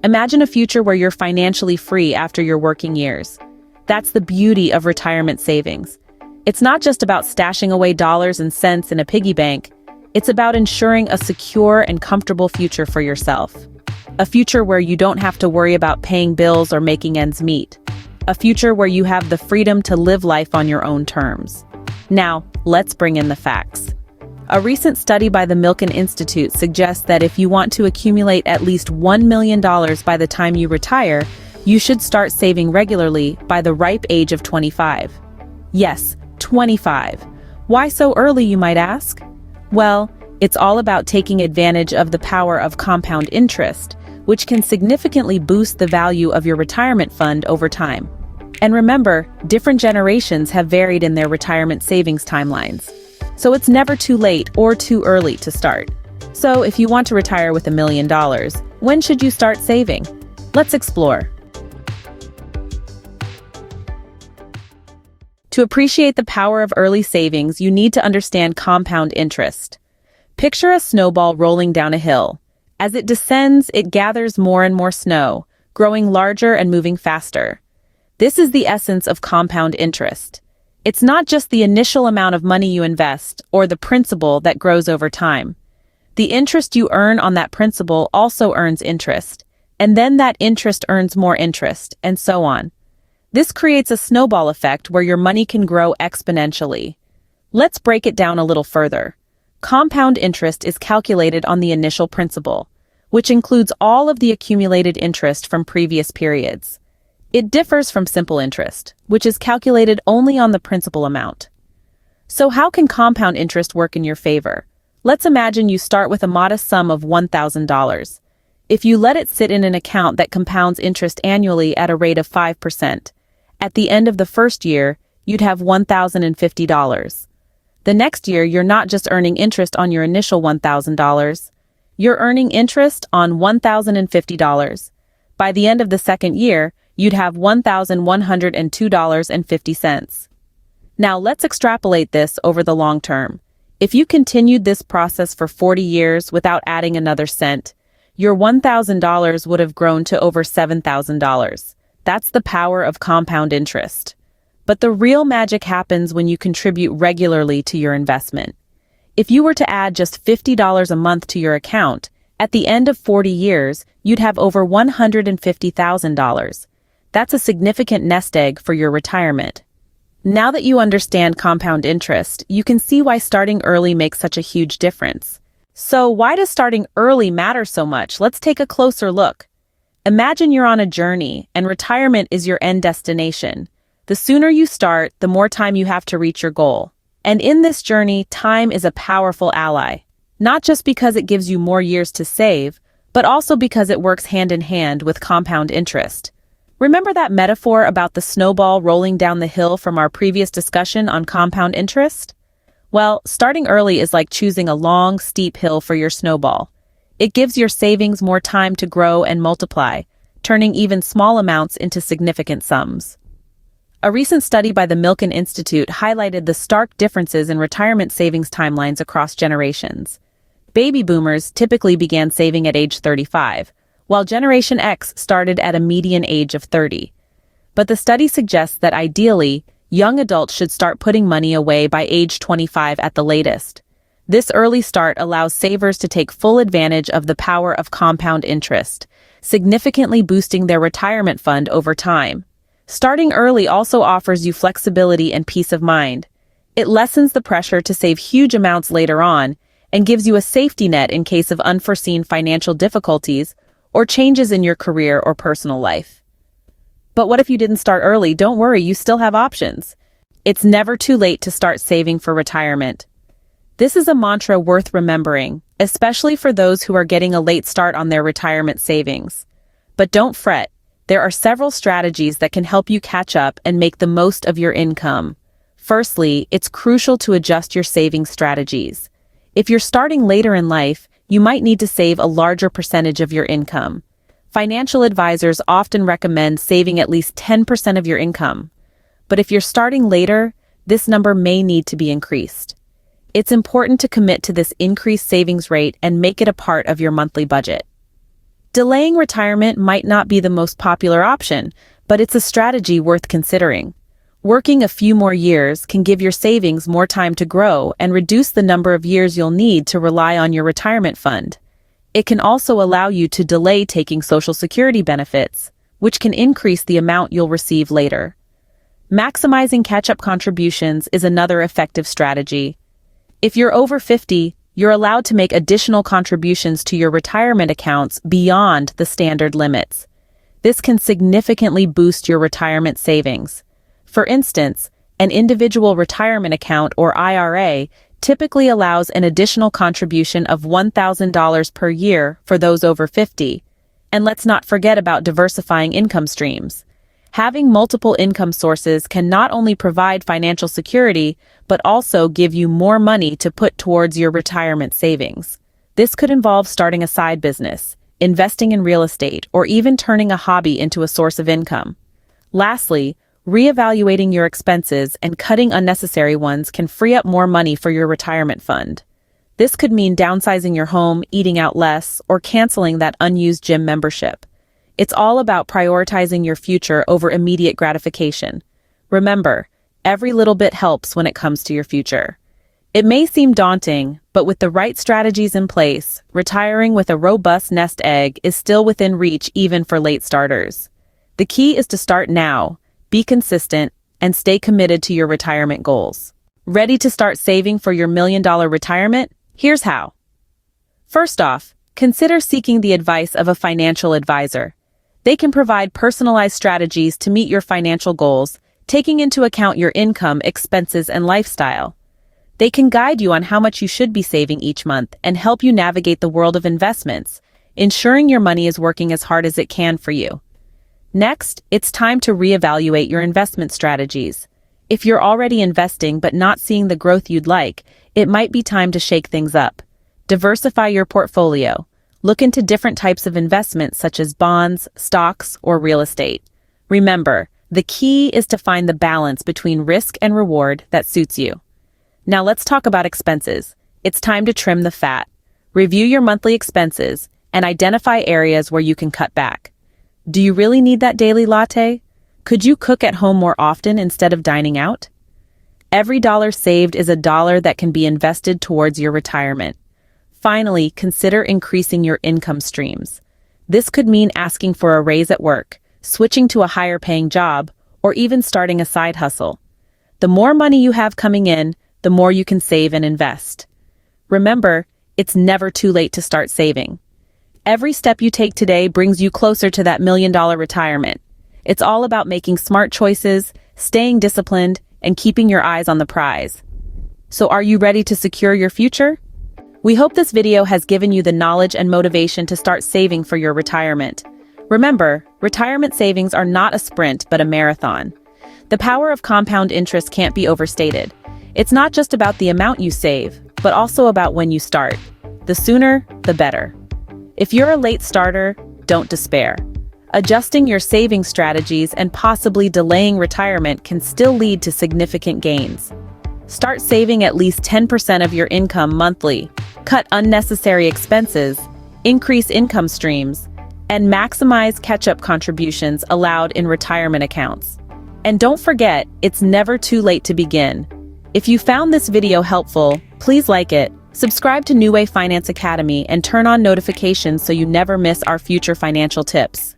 Imagine a future where you're financially free after your working years. That's the beauty of retirement savings. It's not just about stashing away dollars and cents in a piggy bank. It's about ensuring a secure and comfortable future for yourself. A future where you don't have to worry about paying bills or making ends meet. A future where you have the freedom to live life on your own terms. Now, let's bring in the facts. A recent study by the Milken Institute suggests that if you want to accumulate at least $1 million by the time you retire, you should start saving regularly by the ripe age of 25. Yes, 25. Why so early, you might ask? Well, it's all about taking advantage of the power of compound interest, which can significantly boost the value of your retirement fund over time. And remember, different generations have varied in their retirement savings timelines. So it's never too late or too early to start. So if you want to retire with $1 million, when should you start saving? Let's explore. To appreciate the power of early savings, you need to understand compound interest. Picture a snowball rolling down a hill. As it descends, it gathers more and more snow, growing larger and moving faster. This is the essence of compound interest. It's not just the initial amount of money you invest or the principal that grows over time. The interest you earn on that principal also earns interest, and then that interest earns more interest, and so on. This creates a snowball effect where your money can grow exponentially. Let's break it down a little further. Compound interest is calculated on the initial principal, which includes all of the accumulated interest from previous periods. It differs from simple interest, which is calculated only on the principal amount. So how can compound interest work in your favor? Let's imagine you start with a modest sum of $1,000. If you let it sit in an account that compounds interest annually at a rate of 5%, at the end of the first year, you'd have $1,050. The next year, you're not just earning interest on your initial $1,000. You're earning interest on $1,050. By the end of the second year, you'd have $1,102.50. Now let's extrapolate this over the long term. If you continued this process for 40 years without adding another cent, your $1,000 would have grown to over $7,000. That's the power of compound interest. But the real magic happens when you contribute regularly to your investment. If you were to add just $50 a month to your account, at the end of 40 years, you'd have over $150,000. That's a significant nest egg for your retirement. Now that you understand compound interest, you can see why starting early makes such a huge difference. So why does starting early matter so much? Let's take a closer look. Imagine you're on a journey and retirement is your end destination. The sooner you start, the more time you have to reach your goal. And in this journey, time is a powerful ally. Not just because it gives you more years to save, but also because it works hand in hand with compound interest. Remember that metaphor about the snowball rolling down the hill from our previous discussion on compound interest? Well, starting early is like choosing a long, steep hill for your snowball. It gives your savings more time to grow and multiply, turning even small amounts into significant sums. A recent study by the Milken Institute highlighted the stark differences in retirement savings timelines across generations. Baby boomers typically began saving at age 35, while Generation X started at a median age of 30. But the study suggests that ideally, young adults should start putting money away by age 25 at the latest. This early start allows savers to take full advantage of the power of compound interest, significantly boosting their retirement fund over time. Starting early also offers you flexibility and peace of mind. It lessens the pressure to save huge amounts later on and gives you a safety net in case of unforeseen financial difficulties or changes in your career or personal life. But what if you didn't start early? Don't worry, you still have options. It's never too late to start saving for retirement. This is a mantra worth remembering, especially for those who are getting a late start on their retirement savings. But don't fret, there are several strategies that can help you catch up and make the most of your income. Firstly, it's crucial to adjust your saving strategies. If you're starting later in life, you might need to save a larger percentage of your income. Financial advisors often recommend saving at least 10% of your income. But if you're starting later, this number may need to be increased. It's important to commit to this increased savings rate and make it a part of your monthly budget. Delaying retirement might not be the most popular option, but it's a strategy worth considering. Working a few more years can give your savings more time to grow and reduce the number of years you'll need to rely on your retirement fund. It can also allow you to delay taking Social Security benefits, which can increase the amount you'll receive later. Maximizing catch-up contributions is another effective strategy. If you're over 50, you're allowed to make additional contributions to your retirement accounts beyond the standard limits. This can significantly boost your retirement savings. For instance, an individual retirement account or IRA typically allows an additional contribution of $1,000 per year for those over 50. And let's not forget about diversifying income streams. Having multiple income sources can not only provide financial security, but also give you more money to put towards your retirement savings. This could involve starting a side business, investing in real estate, or even turning a hobby into a source of income. Lastly, reevaluating your expenses and cutting unnecessary ones can free up more money for your retirement fund. This could mean downsizing your home, eating out less, or canceling that unused gym membership. It's all about prioritizing your future over immediate gratification. Remember, every little bit helps when it comes to your future. It may seem daunting, but with the right strategies in place, retiring with a robust nest egg is still within reach even for late starters. The key is to start now, be consistent, and stay committed to your retirement goals. Ready to start saving for your $1 million retirement? Here's how. First off, consider seeking the advice of a financial advisor. They can provide personalized strategies to meet your financial goals, taking into account your income, expenses, and lifestyle. They can guide you on how much you should be saving each month and help you navigate the world of investments, ensuring your money is working as hard as it can for you. Next, it's time to reevaluate your investment strategies. If you're already investing but not seeing the growth you'd like, it might be time to shake things up. Diversify your portfolio. Look into different types of investments such as bonds, stocks, or real estate. Remember, the key is to find the balance between risk and reward that suits you. Now let's talk about expenses. It's time to trim the fat. Review your monthly expenses and identify areas where you can cut back. Do you really need that daily latte? Could you cook at home more often instead of dining out? Every dollar saved is a dollar that can be invested towards your retirement. Finally, consider increasing your income streams. This could mean asking for a raise at work, switching to a higher-paying job, or even starting a side hustle. The more money you have coming in, the more you can save and invest. Remember, it's never too late to start saving. Every step you take today brings you closer to that $1 million retirement. It's all about making smart choices, staying disciplined, and keeping your eyes on the prize. So are you ready to secure your future? We hope this video has given you the knowledge and motivation to start saving for your retirement. Remember, retirement savings are not a sprint but a marathon. The power of compound interest can't be overstated. It's not just about the amount you save, but also about when you start. The sooner, the better. If you're a late starter, don't despair. Adjusting your saving strategies and possibly delaying retirement can still lead to significant gains. Start saving at least 10% of your income monthly, cut unnecessary expenses, increase income streams, and maximize catch-up contributions allowed in retirement accounts. And don't forget, it's never too late to begin. If you found this video helpful, please like it, subscribe to New Way Finance Academy, and turn on notifications so you never miss our future financial tips.